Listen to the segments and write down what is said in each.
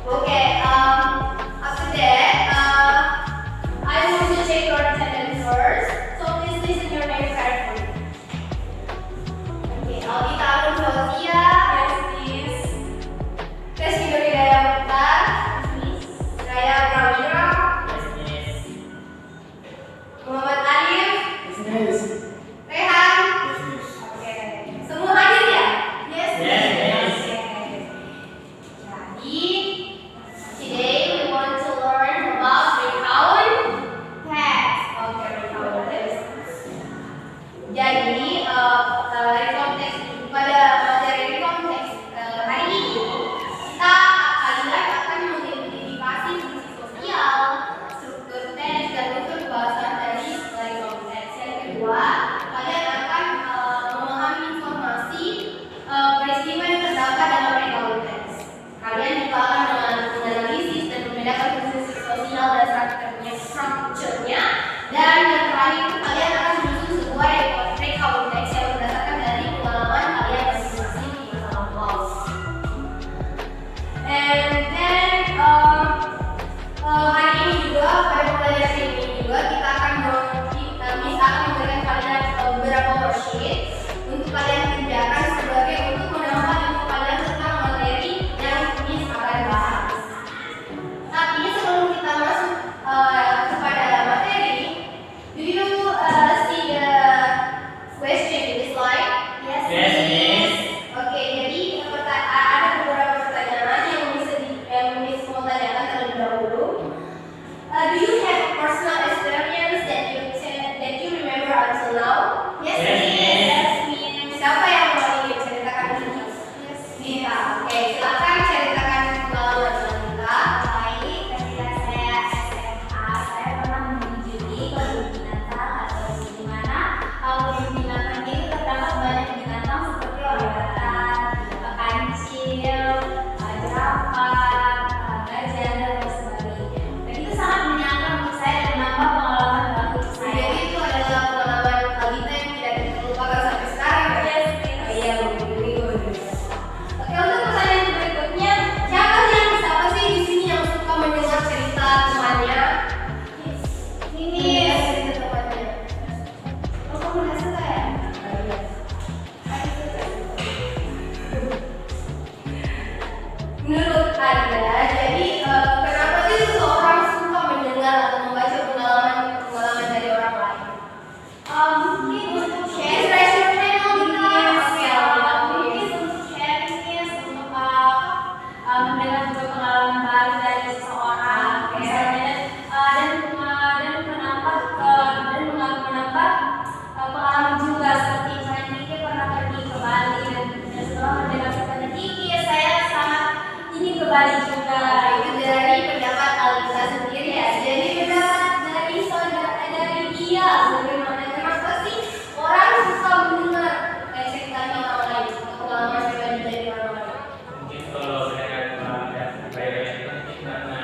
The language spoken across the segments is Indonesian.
Okay, after that, I want to check your attendance first. So please listen your name carefully. Okay, Alvita Arun Fauzia. Yes, please. Reski Hidayah Mukhtar. Yes, Raya Prawira. Yes, please. Muhammad Alif. Yes, please. Rehan. Yes, please. Okay. Semua hadir ya? Yes, please. Yes, please. Jadi, today we want to learn about recount text. Okay, recount text. Jadi, recount text pada materi recount text hari ini kita akan mengidentifikasi fungsi sosial, struktur teks dan unsur bahasa dari recount text. Yang kedua, kalian akan memahami informasi peristiwa yang terdapat dalam recount text. Kalian juga akan menganalisis dan membedakan fungsi sosial dan strukturnya. Dan yang terakhir, kalian akan menyusun sebuah recount text yang berdasarkan dari pengalaman kalian masing-masing di masa lampau. And then hari ini juga pada pembelajaran ini juga kita akan memberikan kalian beberapa worksheet untuk kalian kerjakan sebagai untuk menambah ilmu kalian tentang materi yang ini akan bahas. Tapi sebelum kita masuk kepada materi, do you see the question in the slide? Yes. Yes, yes. Oke, jadi ada beberapa pertanyaan yang Miss mau tanyakan terlebih dahulu. Do you have a personal experience that you remember until now? Yes, Yes, yes. yes. Siapa yang mau ingin ceritakan ini? Yes, Nita. Oke, silakan ceritakan pengalaman Nita. Baik, ketika saya SMA, saya pernah mengunjungi kebun binatang atau di mana kebun binatang itu terdapat banyak binatang seperti orang-orang, kancil, jerapah, gajah dan lain sebagainya. Dan itu sangat menyenangkan untuk saya dan menambah pengalaman baru untuk saya. Jadi itu adalah pengalaman Alita yang tidak terlupakan sampai sekarang. Yes, Oh, iya, good. Oke, untuk pertanyaan berikutnya, siapa sih di sini yang suka mendengar cerita temannya? Ini cerita temannya. Oh, kamu nggak suka ya? Iya. Menurut Anda, jadi kenapa sih seseorang suka mendengar atau membaca pengalaman dari orang lain? Mungkin untuk Please sharing. raise your hand, Alita. Mungkin untuk sharing, untuk mendengar juga pengalaman baru dari seseorang, misalnya, dan menambah pengalaman juga seperti misalnya Niki pernah pergi ke Bali dan setelah mendengar ceritanya Niki, saya sangat ingin ke Bali juga. Itu dari pendapat Alisa sendiri ya. Jadi pendapat dari dia bagaimana kenapa sih orang suka mendengar ceritanya orang lain atau pengalaman pribadi dari orang lain? Mungkin kalau saya ada bayar itu mungkin karena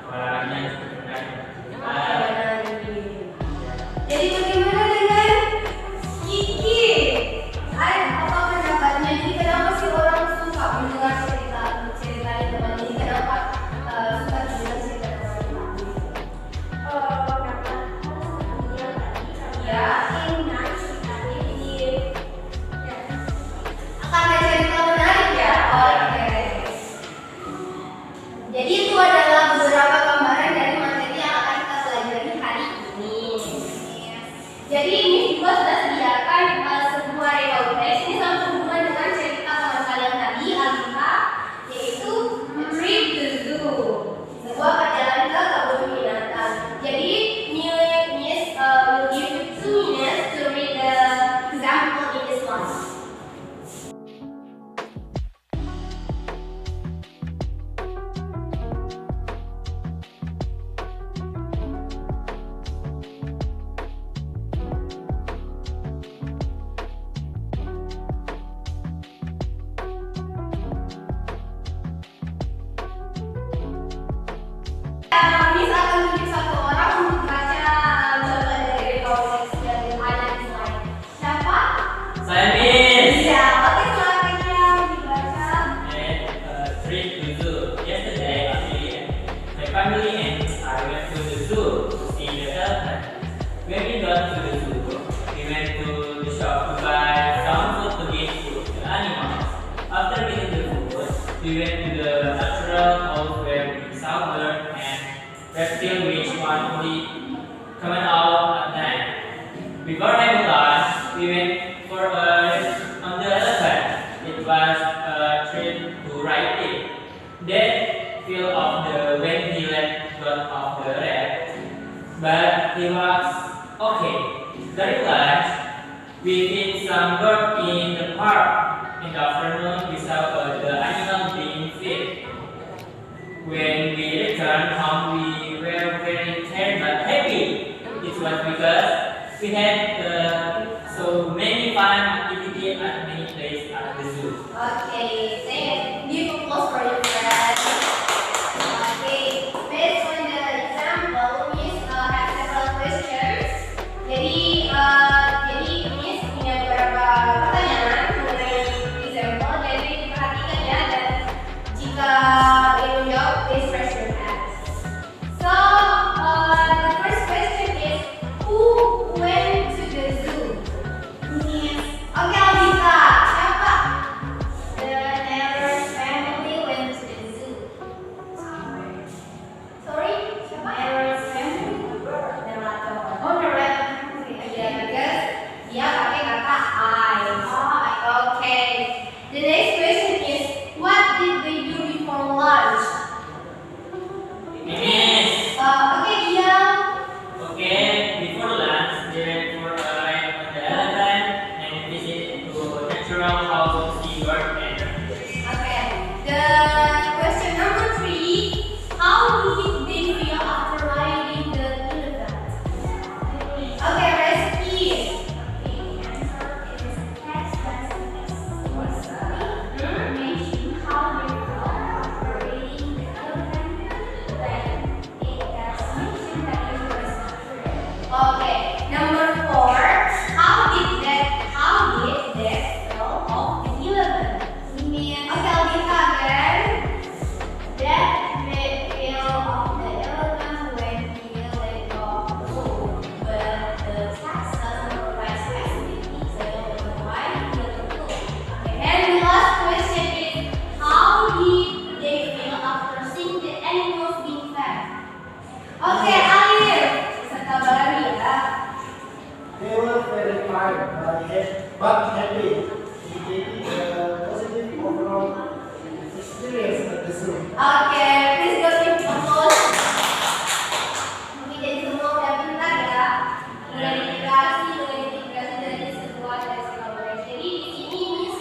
pengalamannya sebenarnya. Jadi bagaimana dengan Kiki? Apa pendapatnya? Jadi kenapa sih orang suka mendengar cerita temannya? Kenapa trip to zoo. Yesterday, actually, my family and I went to the zoo to see the elephant. When we got to the zoo, we went to the shop to buy some food to give to the animals. After getting the food, we went to the natural house where we saw birds and reptiles which one only coming out at night. Before having lunch, we went for a rest on the elephant. It was a trip to ride it. Then feel of the when he let go of the red, but he was okay. During lunch, we did some work in the park. In the afternoon, we saw the animal being fed. When we returned home, we were very tired but happy. It was because we had so many fun activities at many places at the zoo. Okay, thank you. Give applause for your friends. Okay, based on the example, Miss have several questions. Jadi Miss punya beberapa pertanyaan mengenai example. Jadi diperhatikan ya, dan jika ingin menjawab, please raise your hand. So, the first question is, who went to the zoo? Miss. Oke, Alvita, siapa? The Nevers family went to the zoo. Sorry, siapa? Nevers family. Nerator. Oh, Nerator family. Yeah, because dia pakai kata I. Oh, okay. The next question is, what did they do before lunch? Miss, Okay, dia. okay, before lunch, they went for a ride on the elephant and visit to natural house to see birds and reptiles. Okay. The question number 3, how did they feel after riding the elephant? Okay, recipe. Okay, number 4, how did that feel of the elephant? Okay, Alvita again. That made feel of the elephant when he let go of the rope, but the text doesn't provide specific detail on why he let go. Okay, and the last question is, how did they feel after seeing the animals being fed? Okay, Alif, serta baru ya. They were very tired but happy. It gave a positive overall experience at the zoo. Oke, please go give applause. Mungkin jadi semua udah pintar ya. Udah diintegrasi dari sebuah teks collaboration. Jadi di sini Miss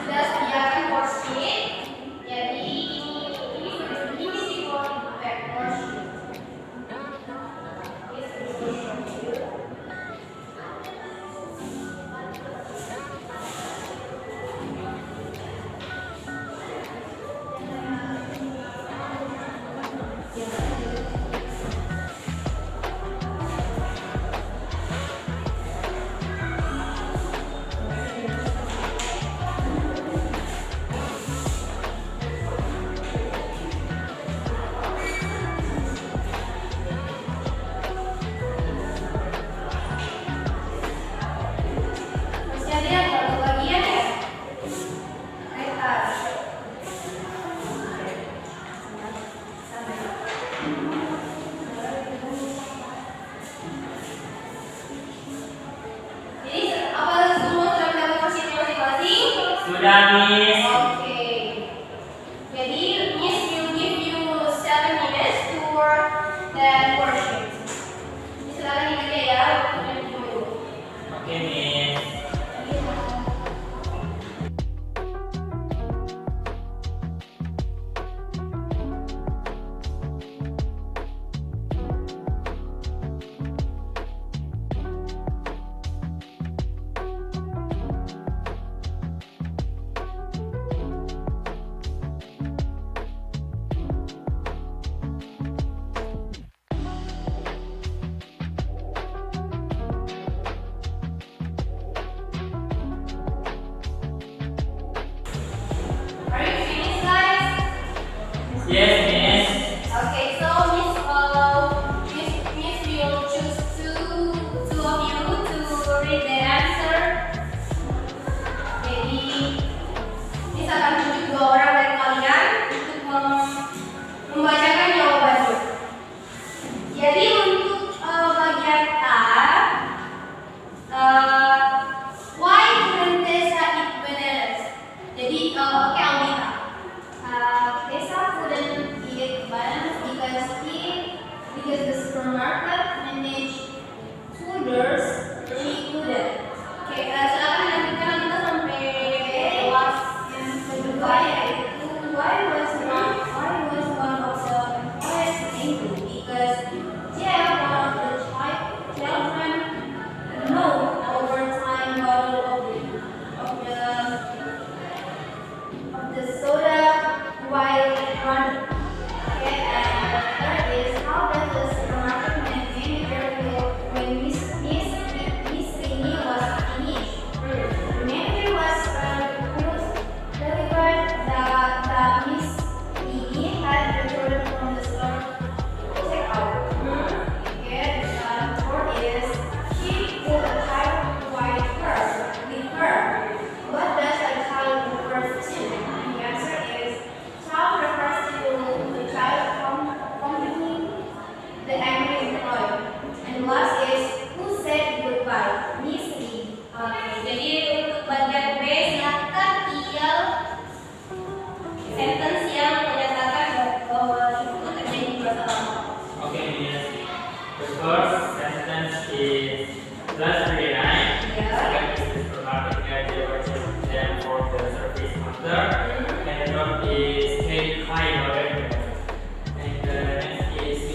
sudah sediakan worksheet. Jadi ini sih worksheet. Masih ada yang baru bagian ya? Jadi apa semua sudah mendapat worksheet masing-masing? Sudah, Miss. Oke. Jadi Miss will give you 7 minutes to work that worksheet. Jadi silakan ingat ya, waktunya dulu. Oke, Miss.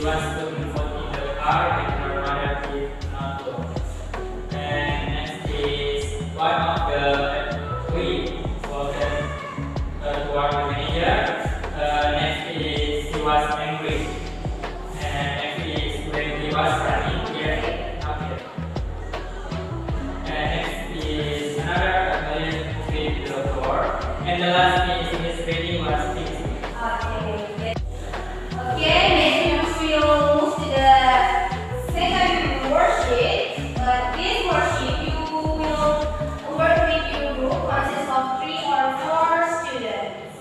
wants to input in the car and her mother did not go. And next is one of the three spoken toward the manager. Next is he was angry. And next is when he was running here. Okay. And next is another million with the door. And the last is his wedding was fixed. Okay. Okay, next we will move to the second worksheet. But this worksheet you will work with your group consists of 3 or 4 students.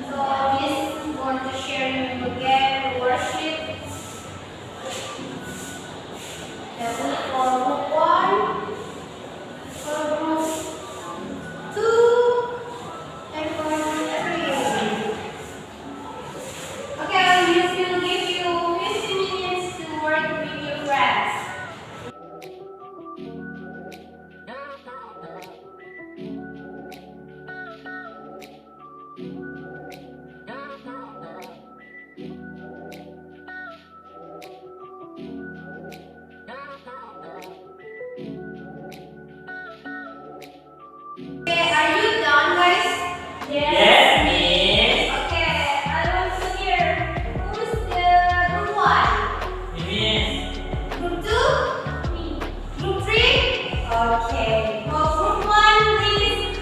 So Miss want to share you again the worksheet. That's it for group 1, for group 2, and for group 3. Okay, Miss will give you 15 minutes to work with your friends. Okay, are you done, guys? Yes, Miss. Okay, I want to hear who's the group 1? Miss. Group 2? Me. Group 3? Okay. For group 1, please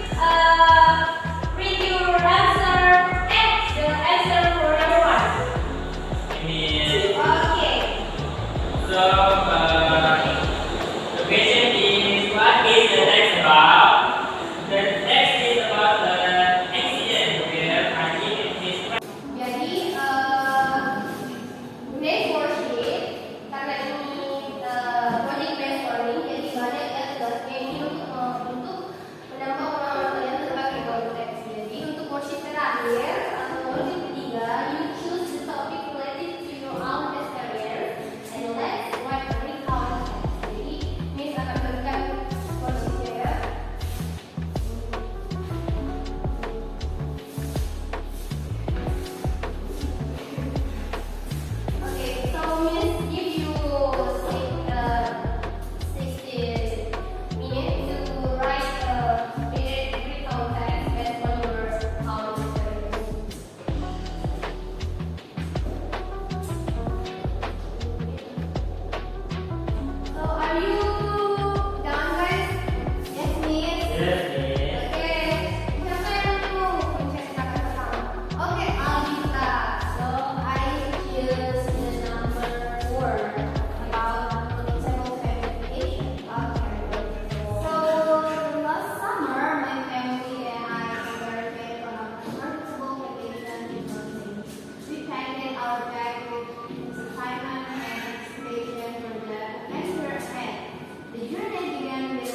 read your answer and the answer for number 1. Miss. Okay. So, the question is, what is the text about? The text is about the accident where Adi and his friend. Jadi next worksheet karena ini project based learning, jadi banyak ya tugasnya ini untuk menambah pengalaman kalian terpakai dalam teks. Jadi untuk worksheet terakhir atau worksheet ketiga, you choose the topic related to your own experience and let's write a recount text. Jadi Miss akan berikan worksheetnya ya. Okay, so Miss give you 60 minutes to write a recount text based on your own experience. So are you done, guys? Yes, Miss. Yes, Miss. Oke, siapa yang mau menceritakan pertama? Oke, Alvita. So I choose the number 4 about disabled education. Okay. So last summer, my family and I embarked on a comfortable vacation in Brazil. We packed our bag with excitement and anticipation for the adventure ahead. The journey began with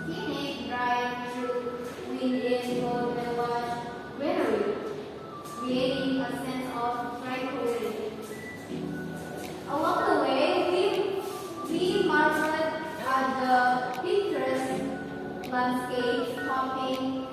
scenic drive through within Old Village Winery, creating a sense of tranquility. Along the way, we marveled at the picturesque landscape, stopping